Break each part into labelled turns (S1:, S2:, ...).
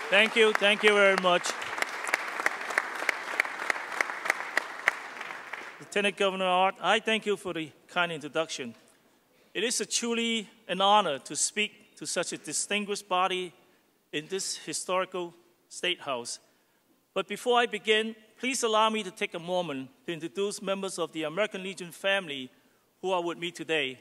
S1: Thank you very much. Lieutenant Governor Art, I thank you for the kind introduction. It is truly an honor to speak to such a distinguished body in this historical State House. But before I begin, please allow me to take a moment to introduce members of the American Legion family who are with me today.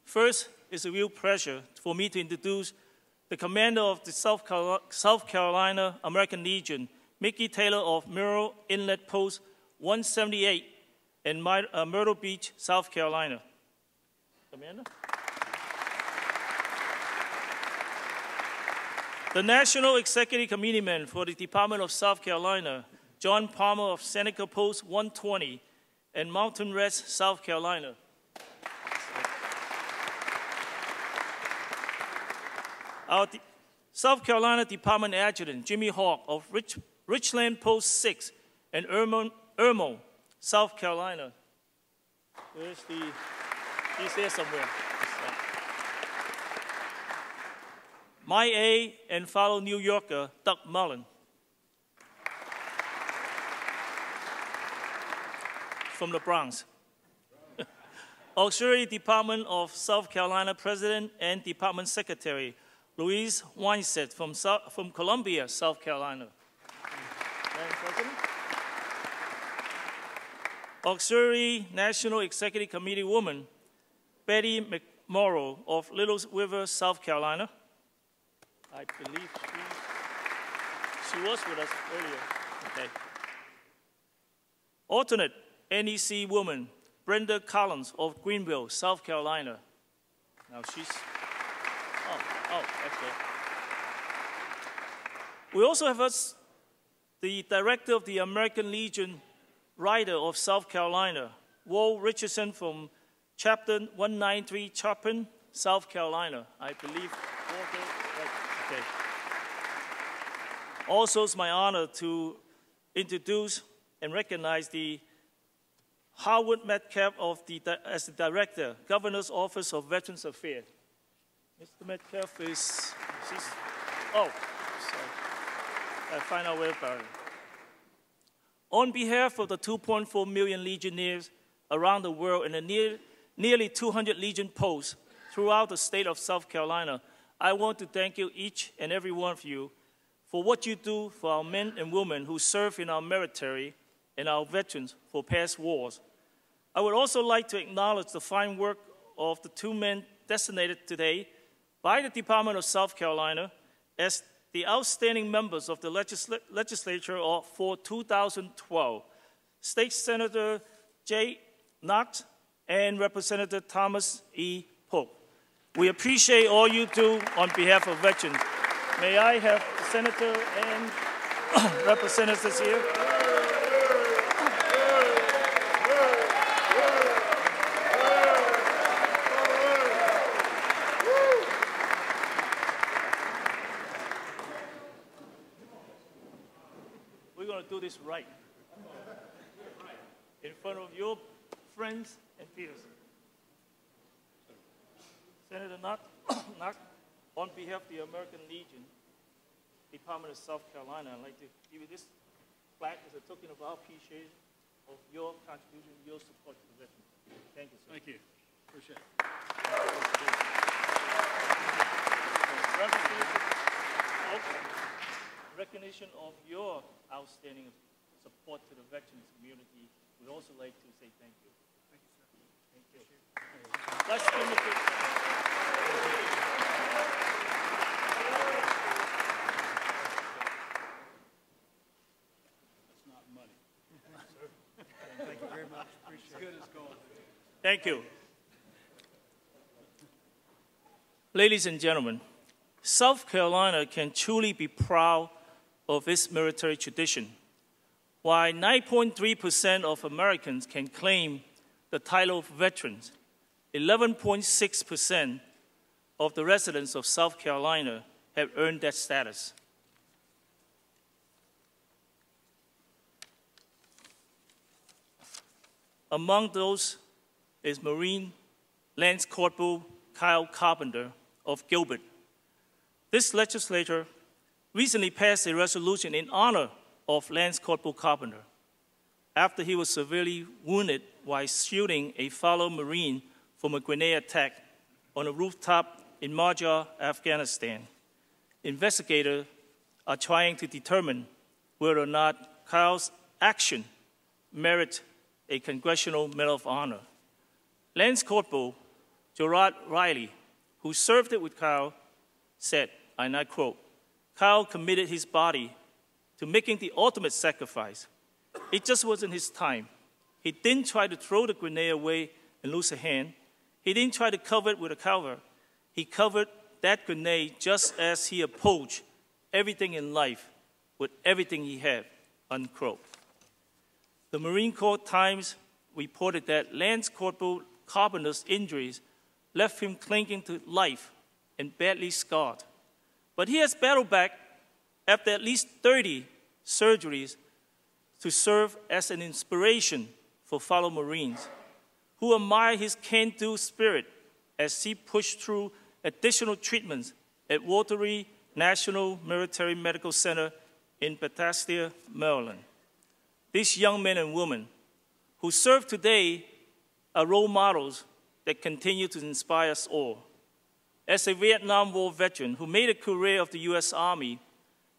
S1: First, it's a real pleasure for me to introduce the commander of the South Carolina American Legion, Mickey Taylor of Myrtle Inlet Post 178 in Myrtle Beach, South Carolina. Commander? The National Executive Committeeman for the Department of South Carolina, John Palmer of Seneca Post 120 in Mountain Rest, South Carolina. Our South Carolina Department Adjutant, Jimmy Hawk of Richland Post 6 in Irmo, South Carolina. He's there somewhere. My aide and fellow New Yorker, Doug Mullen. From the Bronx. Auxiliary Department of South Carolina President and Department Secretary, Louise Weinstedt from Columbia, South Carolina. Madam President. Auxiliary National Executive Committee woman, Betty McMorrow of Little River, South Carolina. I believe she was with us earlier. Okay. Alternate NEC woman, Brenda Collins of Greenville, South Carolina. Now she's, okay. We also have us, the director of the American Legion Rider of South Carolina, Wong Richardson from Chapter 193 Chapin, South Carolina. I believe. Okay. Also, it's my honor to introduce and recognize the Howard Metcalf as the Director, Governor's Office of Veterans Affairs. Mr. Metcalf is, sorry. I find out where about it. On behalf of the 2.4 million Legionnaires around the world and the nearly 200 Legion posts throughout the state of South Carolina, I want to thank you, each and every one of you, for what you do for our men and women who serve in our military and our veterans for past wars. I would also like to acknowledge the fine work of the two men designated today by the Department of South Carolina as the outstanding members of the legislature for 2012, State Senator Jay Knox and Representative Thomas E. Pope. We appreciate all you do on behalf of veterans. May I have the Senator and representatives here? We're going to do this right. In front of your friends and peers. Senator Knox, on behalf of the American Legion, Department of South Carolina, I'd like to give you this plaque as a token of our appreciation of your contribution, your support to the veterans. Thank you, sir.
S2: Thank you. Appreciate it.
S1: Recognition of your outstanding support to the veterans community, we'd also like to say thank you.
S2: Thank you, sir.
S1: Thank you. Let's give them a big
S2: That's not money. Thank you very much. Appreciate it. Good as gold.
S1: Thank you. Ladies and gentlemen, South Carolina can truly be proud of its military tradition. While 9.3% of Americans can claim the title of veterans, 11.6% of the residents of South Carolina have earned that status. Among those is Marine Lance Corporal Kyle Carpenter of Gilbert. This legislature recently passed a resolution in honor of Lance Corporal Carpenter after he was severely wounded while shielding a fellow Marine from a grenade attack on a rooftop in Marjar, Afghanistan. Investigators are trying to determine whether or not Kyle's action merits a Congressional Medal of Honor. Lance Corporal Gerard Riley, who served with Kyle, said, and I quote, "Kyle committed his body to making the ultimate sacrifice. It just wasn't his time. He didn't try to throw the grenade away and lose a hand. He didn't try to cover it with a cover. He covered that grenade just as he approached everything in life with everything he had," unquote. The Marine Corps Times reported that Lance Corporal Carpenter's injuries left him clinging to life and badly scarred. But he has battled back after at least 30 surgeries to serve as an inspiration for fellow Marines who admire his can-do spirit as he pushed through additional treatments at Walter Reed National Military Medical Center in Bethesda, Maryland. These young men and women who serve today are role models that continue to inspire us all. As a Vietnam War veteran who made a career of the U.S. Army,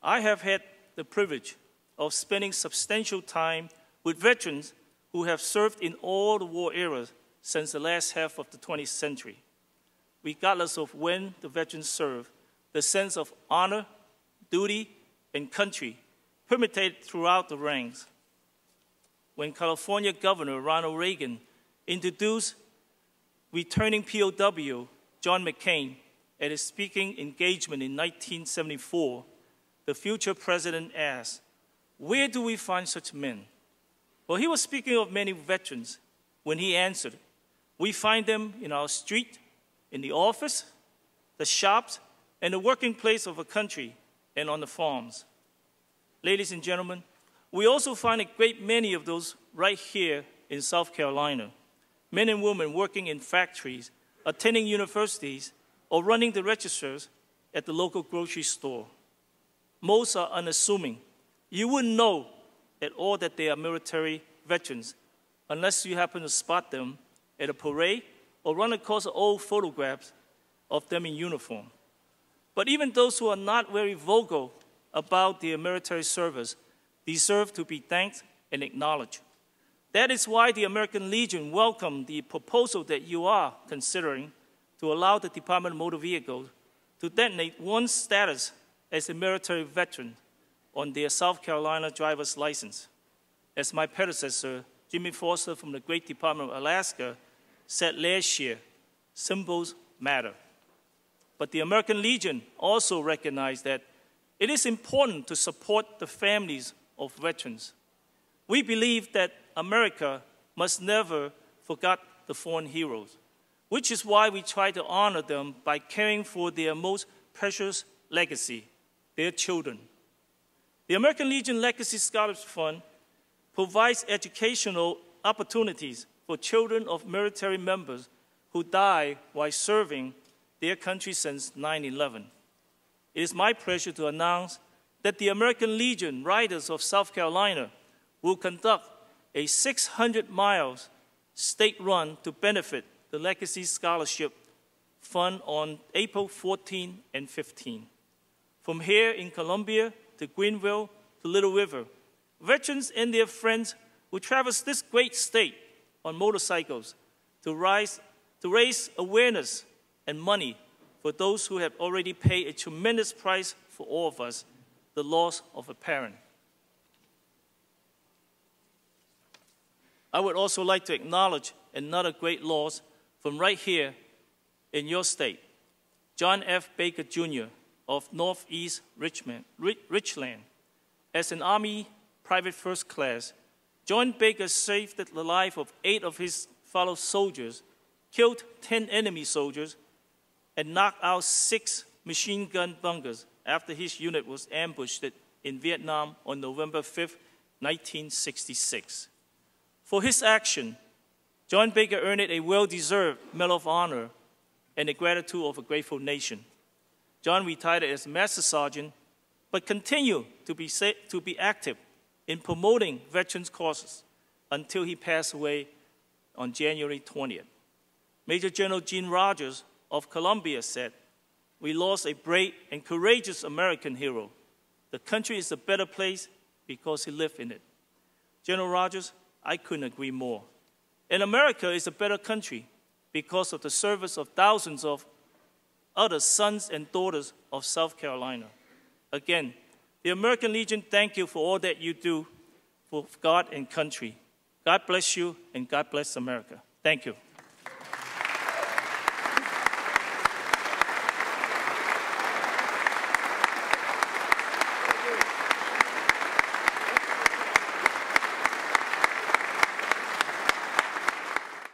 S1: I have had the privilege of spending substantial time with veterans who have served in all the war eras since the last half of the 20th century. Regardless of when the veterans served, the sense of honor, duty, and country permeated throughout the ranks. When California Governor Ronald Reagan introduced returning POW John McCain at a speaking engagement in 1974, the future president asked, "Where do we find such men?" Well, he was speaking of many veterans when he answered, "We find them in our street, in the office, the shops, and the working place of a country, and on the farms." Ladies and gentlemen, we also find a great many of those right here in South Carolina. Men and women working in factories, attending universities, or running the registers at the local grocery store. Most are unassuming. You wouldn't know at all that they are military veterans unless you happen to spot them at a parade or run across old photographs of them in uniform. But even those who are not very vocal about their military service deserve to be thanked and acknowledged. That is why the American Legion welcomed the proposal that you are considering to allow the Department of Motor Vehicles to designate one's status as a military veteran on their South Carolina driver's license. As my predecessor, Jimmy Foster from the Great Department of Alaska, said last year, symbols matter. But the American Legion also recognized that it is important to support the families of veterans. We believe that America must never forget the fallen heroes, which is why we try to honor them by caring for their most precious legacy, their children. The American Legion Legacy Scholarship Fund provides educational opportunities for children of military members who died while serving their country since 9/11. It is my pleasure to announce that the American Legion Riders of South Carolina will conduct a 600 miles state run to benefit the Legacy Scholarship Fund on April 14 and 15. From here in Columbia to Greenville to Little River, veterans and their friends will traverse this great state on motorcycles to raise awareness and money for those who have already paid a tremendous price for all of us, the loss of a parent. I would also like to acknowledge another great loss from right here in your state, John F. Baker, Jr. of Northeast Richland. As an Army private first class, John Baker saved the life of 8 of his fellow soldiers, killed 10 enemy soldiers, and knocked out 6 machine gun bunkers after his unit was ambushed in Vietnam on November 5, 1966. For his action, John Baker earned a well-deserved Medal of Honor and the gratitude of a grateful nation. John retired as Master Sergeant, but continue to be active in promoting veterans' causes until he passed away on January 20th. Major General Gene Rogers of Colombia said, "We lost a brave and courageous American hero. The country is a better place because he lived in it." General Rogers, I couldn't agree more. And America is a better country because of the service of thousands of other sons and daughters of South Carolina. Again, the American Legion, thank you for all that you do for God and country. God bless you, and God bless America. Thank you.